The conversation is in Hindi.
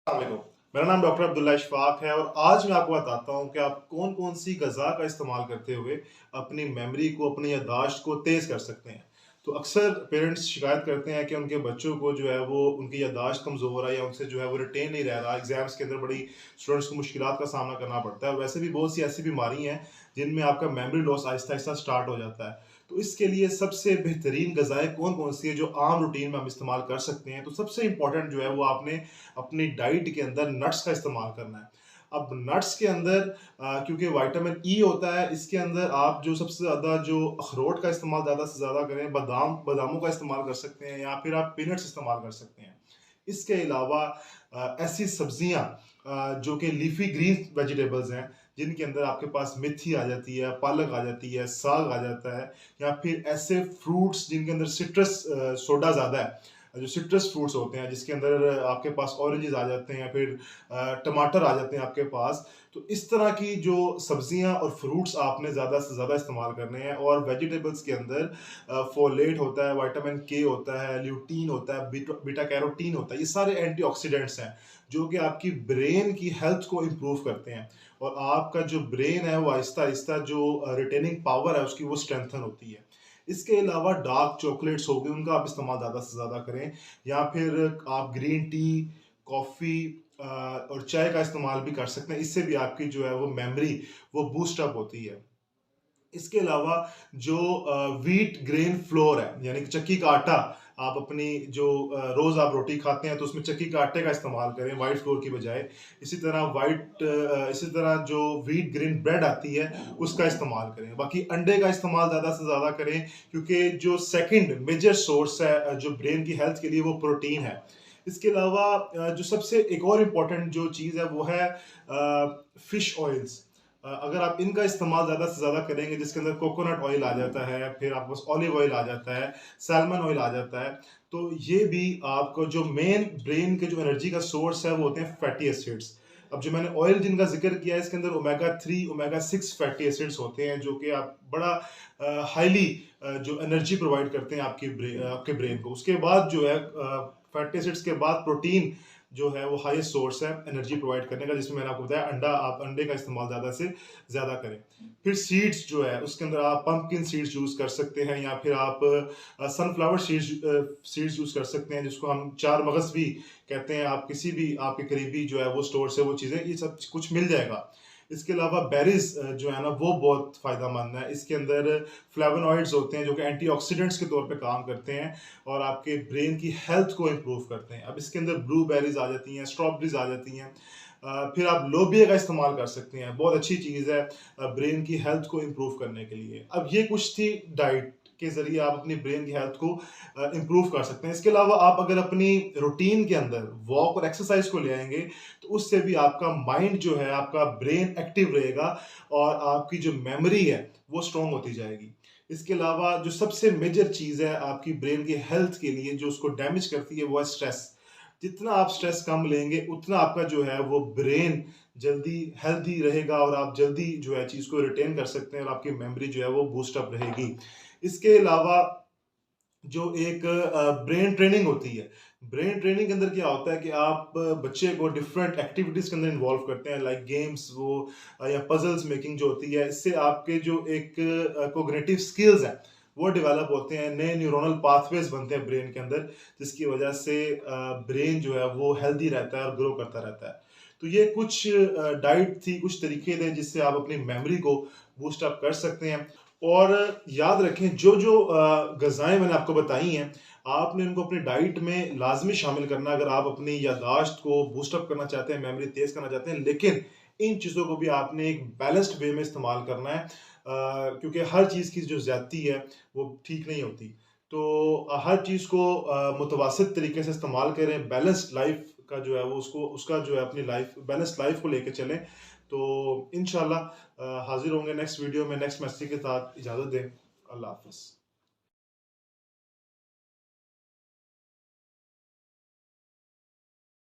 अस्सलामुअलैकुम। मेरा नाम डॉक्टर अब्दुल्ला इशफाक है और आज मैं आपको बताता हूँ कि आप कौन-कौन सी ग़िज़ा का इस्तेमाल करते हुए अपनी मेमोरी को, अपनी याददाश्त को तेज़ कर सकते हैं। तो अक्सर पेरेंट्स शिकायत करते हैं कि उनके बच्चों को जो है वो उनकी याददाश्त कमज़ोर है या उनसे जो है वो रिटेन नहीं रह रहा। एग्ज़ाम्स के अंदर बड़ी स्टूडेंट्स को मुश्किलात का सामना करना पड़ता है और वैसे भी बहुत सी ऐसी बीमारी हैं जिनमें आपका मेमोरी लॉस आहिस्ता-आहिस्ता स्टार्ट हो जाता है। तो इसके लिए सबसे बेहतरीन ग़िज़ाएँ कौन-कौन सी हैं जो आम रूटीन में हम इस्तेमाल कर सकते हैं? तो सबसे इम्पोर्टेंट जो है वो आपने अपनी डाइट के अंदर नट्स का इस्तेमाल करना है। अब नट्स के अंदर क्योंकि विटामिन ई होता है, इसके अंदर आप जो सबसे ज़्यादा जो अखरोट का इस्तेमाल ज़्यादा से ज़्यादा करें, बादामों का इस्तेमाल कर सकते हैं या फिर आप पीनट्स इस्तेमाल कर सकते हैं। इसके अलावा ऐसी सब्जियाँ जो कि लीफी ग्रीन वेजिटेबल्स हैं, जिनके अंदर आपके पास मेथी आ जाती है, पालक आ जाती है, साग आ जाता है या फिर ऐसे फ्रूट्स जिनके अंदर सिट्रस सोडा ज़्यादा है। जो सिट्रस फ्रूट्स होते हैं जिसके अंदर आपके पास ऑरेंजेस आ जाते हैं या फिर टमाटर आ जाते हैं आपके पास। तो इस तरह की जो सब्जियां और फ्रूट्स आपने ज़्यादा से ज़्यादा इस्तेमाल करने हैं और वेजिटेबल्स के अंदर फोलेट होता है, विटामिन के होता है, ल्यूटीन होता है, बीटा कैरोटीन होता है। ये सारे एंटीऑक्सीडेंट्स हैं जो कि आपकी ब्रेन की हेल्थ को इम्प्रूव करते हैं और आपका जो ब्रेन है वो आहिस्ता आहिस्ता जो रिटेनिंग पावर है उसकी वो स्ट्रेंथन होती है। इसके अलावा डार्क चॉकलेट्स हो गए, उनका आप इस्तेमाल ज़्यादा से ज़्यादा करें या फिर आप ग्रीन टी, कॉफ़ी और चाय का इस्तेमाल भी कर सकते हैं। इससे भी आपकी जो है वो मेमोरी वो बूस्ट अप होती है। इसके अलावा जो व्हीट ग्रेन फ्लोर है यानी कि चक्की का आटा, आप अपनी जो रोज़ आप रोटी खाते हैं तो उसमें चक्की के आटे का इस्तेमाल करें व्हाइट फ्लोर की बजाय। इसी तरह जो व्हीट ग्रेन ब्रेड आती है उसका इस्तेमाल करें। बाकी अंडे का इस्तेमाल ज़्यादा से ज़्यादा करें क्योंकि जो सेकंड मेजर सोर्स है जो ब्रेन की हेल्थ के लिए वो प्रोटीन है। इसके अलावा जो सबसे एक और इम्पोर्टेंट जो चीज़ है वो है फिश ऑयल्स। अगर आप इनका इस्तेमाल ज़्यादा से ज़्यादा करेंगे जिसके अंदर कोकोनट ऑयल आ जाता है, फिर आपके पास ऑलिव ऑयल आ जाता है, सैल्मन ऑयल आ जाता है, तो ये भी आपको जो मेन ब्रेन के जो एनर्जी का सोर्स है वो होते हैं फैटी एसिड्स। अब जो मैंने ऑयल जिनका जिक्र किया है इसके अंदर ओमेगा 3 ओमेगा 6 फैटी एसिड्स होते हैं जो कि आप बड़ा हाईली जो एनर्जी प्रोवाइड करते हैं आपके ब्रेन को। उसके बाद जो है फैटी एसिड्स के बाद प्रोटीन जो है वो हाईएस्ट सोर्स है एनर्जी प्रोवाइड करने का, जिसमें मैंने आपको बताया आप अंडे का इस्तेमाल ज़्यादा से ज़्यादा करें। फिर सीड्स जो है उसके अंदर आप पंपकिन सीड्स यूज़ कर सकते हैं या फिर आप सनफ्लावर सीड्स यूज़ कर सकते हैं जिसको हम चार मगज़ भी कहते हैं। आप किसी भी आपके करीबी जो है वो स्टोर से वो चीज़ें ये सब कुछ मिल जाएगा। इसके अलावा बेरीज जो है ना वो बहुत फ़ायदेमंद है। इसके अंदर फ्लेवोनॉइड्स होते हैं जो कि एंटीऑक्सीडेंट्स के तौर पे काम करते हैं और आपके ब्रेन की हेल्थ को इम्प्रूव करते हैं। अब इसके अंदर ब्लूबेरीज आ जाती हैं, स्ट्रॉबेरीज आ जाती हैं। फिर आप लोबिया का इस्तेमाल कर सकते हैं, बहुत अच्छी चीज़ है ब्रेन की हेल्थ को इम्प्रूव करने के लिए। अब ये कुछ थी डाइट के ज़रिए आप अपनी ब्रेन की हेल्थ को इम्प्रूव कर सकते हैं। इसके अलावा आप अगर अपनी रूटीन के अंदर वॉक और एक्सरसाइज को ले आएंगे तो उससे भी आपका माइंड जो है, आपका ब्रेन एक्टिव रहेगा और आपकी जो मेमोरी है वो स्ट्रॉन्ग होती जाएगी। इसके अलावा जो सबसे मेजर चीज़ है आपकी ब्रेन की हेल्थ के लिए जो उसको डैमेज करती है वो है स्ट्रेस। जितना आप स्ट्रेस कम लेंगे उतना आपका जो है वो ब्रेन जल्दी हेल्दी रहेगा और आप जल्दी जो है चीज़ को रिटेन कर सकते हैं और आपकी मेमोरी जो है वो बूस्ट अप रहेगी। इसके अलावा जो एक ब्रेन ट्रेनिंग होती है, ब्रेन ट्रेनिंग के अंदर क्या होता है कि आप बच्चे को डिफरेंट एक्टिविटीज़ के अंदर इन्वॉल्व करते हैं लाइक गेम्स वो या पजल्स मेकिंग जो होती है। इससे आपके जो एक कोग्निटिव स्किल्स हैं वो डेवलप होते हैं, नए न्यूरोनल पाथवेज बनते हैं ब्रेन के अंदर जिसकी वजह से ब्रेन जो है वो हेल्दी रहता है और ग्रो करता रहता है। तो ये कुछ डाइट थी, कुछ तरीके थे जिससे आप अपनी मेमोरी को बूस्ट अप कर सकते हैं। और याद रखें जो जो ग़िज़ाएँ मैंने आपको बताई हैं, आपने इनको अपनी डाइट में लाज़मी शामिल करना है अगर आप अपनी याददाश्त को बूस्ट अप करना चाहते हैं, मेमोरी तेज़ करना चाहते हैं। लेकिन इन चीज़ों को भी आपने एक बैलेंस्ड वे में इस्तेमाल करना है क्योंकि हर चीज़ की जो ज़्यादती है वो ठीक नहीं होती। तो हर चीज़ को मुतवासित तरीके से इस्तेमाल करें, बैलेंस्ड लाइफ़ का जो है वो उसका जो है अपनी लाइफ़ बैलेंस्ड लाइफ़ को लेके चलें। तो इंशाल्लाह हाज़िर होंगे नेक्स्ट वीडियो में नेक्स्ट मैसेज के साथ। इजाज़त दें। अल्लाह हाफ़िज़।